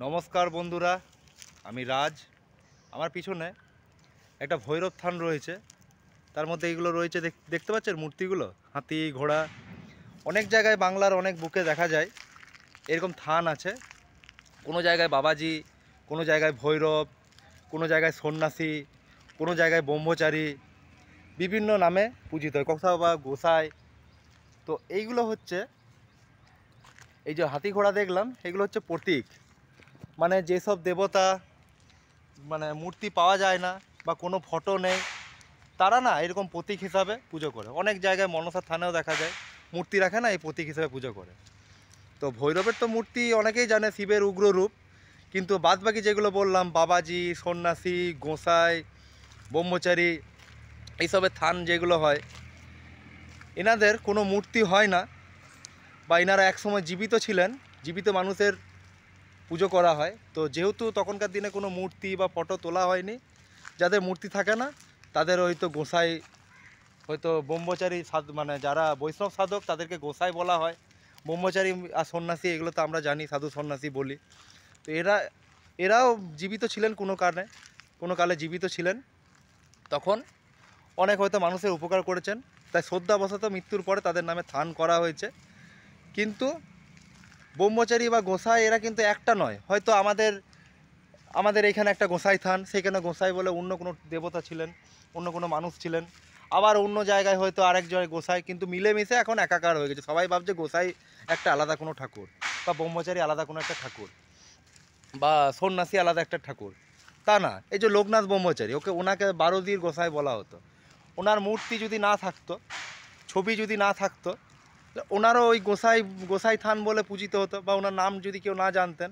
নমস্কার বন্ধুরা, আমি রাজ। আমার পিছনে একটা ভৈরব থান রয়েছে। তার মধ্যে এইগুলো রয়েছে, দেখতে পাচ্ছেন মূর্তিগুলো, হাতি ঘোড়া। অনেক জায়গায় বাংলার অনেক বুকে দেখা যায় এরকম থান আছে। কোনো জায়গায় বাবাজি, কোনো জায়গায় ভৈরব, কোনো জায়গায় সন্ন্যাসী, কোনো জায়গায় ব্রহ্মচারী, বিভিন্ন নামে পূজিত হয়, কোথাও বা গোসাই। তো এইগুলো হচ্ছে, এই যে হাতি ঘোড়া দেখলাম, এগুলো হচ্ছে প্রতীক। মানে যেসব দেবতা মানে মূর্তি পাওয়া যায় না বা কোনো ফটো নেই, তারা না এরকম প্রতীক হিসাবে পুজো করে। অনেক জায়গায় মনসা থানেও দেখা যায় মূর্তি রাখে না, এই প্রতীক হিসাবে পুজো করে। তো ভৈরবের তো মূর্তি অনেকেই জানে, শিবের উগ্র রূপ। কিন্তু বাদবাকি যেগুলো বললাম, বাবাজি, সন্ন্যাসী, গোসাই, ব্রহ্মচারী, এইসবের থান যেগুলো হয়, এনাদের কোনো মূর্তি হয় না, বা এনারা একসময় জীবিত ছিলেন, জীবিত মানুষের পুজো করা হয়। তো যেহেতু তখনকার দিনে কোনো মূর্তি বা ফটো তোলা হয়নি, যাদের মূর্তি থাকে না তাদের হয়তো গোসাই, হয়তো ব্রহ্মচারী মানে যারা বৈষ্ণব সাধক তাদেরকে গোসাই বলা হয়। ব্রহ্মচারী আর সন্ন্যাসী এগুলো তো আমরা জানি, সাধু সন্ন্যাসী বলি। তো এরাও জীবিত ছিলেন, কোনো কালে জীবিত ছিলেন। তখন অনেক হয়তো মানুষের উপকার করেছেন, তাই শ্রদ্ধাবশত মৃত্যুর পরে তাদের নামে থান করা হয়েছে। কিন্তু ব্রহ্মচারী বা গোসাই এরা কিন্তু একটা নয়। হয়তো আমাদের এখানে একটা গোসাই থান, সেখানে গোসাই বলে অন্য কোনো দেবতা ছিলেন, অন্য কোনো মানুষ ছিলেন। আবার অন্য জায়গায় হয়তো আরেকজন গোসাই, কিন্তু মিলেমিশে এখন একাকার হয়ে গেছে। সবাই ভাবছে গোসাই একটা আলাদা কোনো ঠাকুর, বা ব্রহ্মচারী আলাদা কোনো একটা ঠাকুর, বা সন্ন্যাসী আলাদা একটা ঠাকুর। তা না, এই যে লোকনাথ ব্রহ্মচারী, ওনাকে বারোদির গোসাই বলা হতো। ওনার মূর্তি যদি না থাকতো, ছবি যদি না থাকতো, ওনারও ওই গোসাই থান বলে পূজিত হতো, বা ওনার নাম যদি কেউ না জানতেন,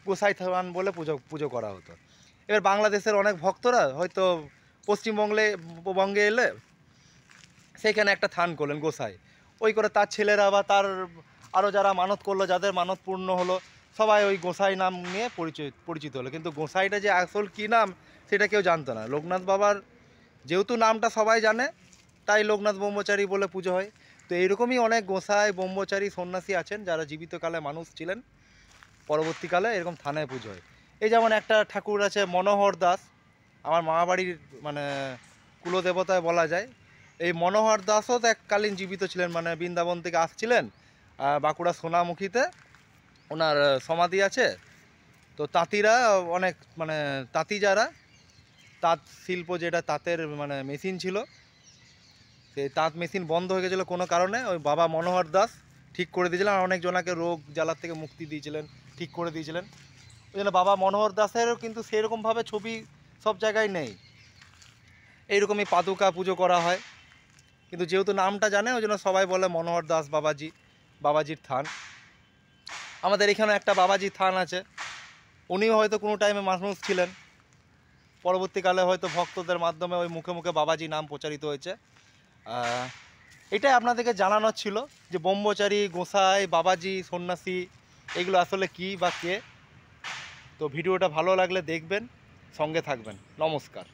গোসাই থান বলে পুজো করা হতো। এবার বাংলাদেশের অনেক ভক্তরা হয়তো বঙ্গে এলে সেইখানে একটা থান করলেন গোসাই, ওই করে তার ছেলেরা বা তার আরও যারা মানত করলো, যাদের মানত পূর্ণ হলো, সবাই ওই গোসাই নাম নিয়ে পরিচিত হলো। কিন্তু গোসাইটা যে আসল কী নাম সেটা কেউ জানতো না। লোকনাথ বাবার যেহেতু নামটা সবাই জানে, তাই লোকনাথ ব্রহ্মচারী বলে পুজো হয়। তো এইরকমই অনেক গোসাই, ব্রহ্মচারী, সন্ন্যাসী আছেন যারা জীবিতকালে মানুষ ছিলেন, পরবর্তীকালে এরকম থানায় পুজো হয়। এই যেমন একটা ঠাকুর আছে মনোহর দাস, আমার মামাবাড়ির মানে কুলদেবতায় বলা যায়। এই মনোহর দাসও তো এককালীন জীবিত ছিলেন, মানে বৃন্দাবন থেকে আসছিলেন, বাঁকুড়া সোনামুখীতে ওনার সমাধি আছে। তো তাঁতিরা অনেক, মানে তাঁতি যারা, তাঁত শিল্প যেটা তাঁতের মানে মেশিন ছিল, সেই তাঁত মেশিন বন্ধ হয়ে গেছিলো কোনো কারণে, ওই বাবা মনোহর দাস ঠিক করে দিয়েছিলেন। আর অনেকজনাকে রোগ জ্বালার থেকে মুক্তি দিয়েছিলেন, ঠিক করে দিয়েছিলেন। ওই জন্য বাবা মনোহর দাসেরও কিন্তু সেরকমভাবে ছবি সব জায়গায় নেই। এইরকমই পাদুকা পুজো করা হয়, কিন্তু যেহেতু নামটা জানে ওই জন্য সবাই বলে মনোহর দাস বাবাজির থান। আমাদের এখানে একটা বাবাজির থান আছে, উনিও হয়তো কোনো টাইমে মানুষ ছিলেন, পরবর্তীকালে হয়তো ভক্তদের মাধ্যমে ওই মুখে মুখে বাবাজি নাম প্রচারিত হয়েছে। এটাই আপনাদেরকে জানানোর ছিল যে ব্রহ্মচারী, গোসাই, বাবাজি, সন্ন্যাসী এগুলো আসলে কী বা কে। তো ভিডিওটা ভালো লাগলে দেখবেন, সঙ্গে থাকবেন। নমস্কার।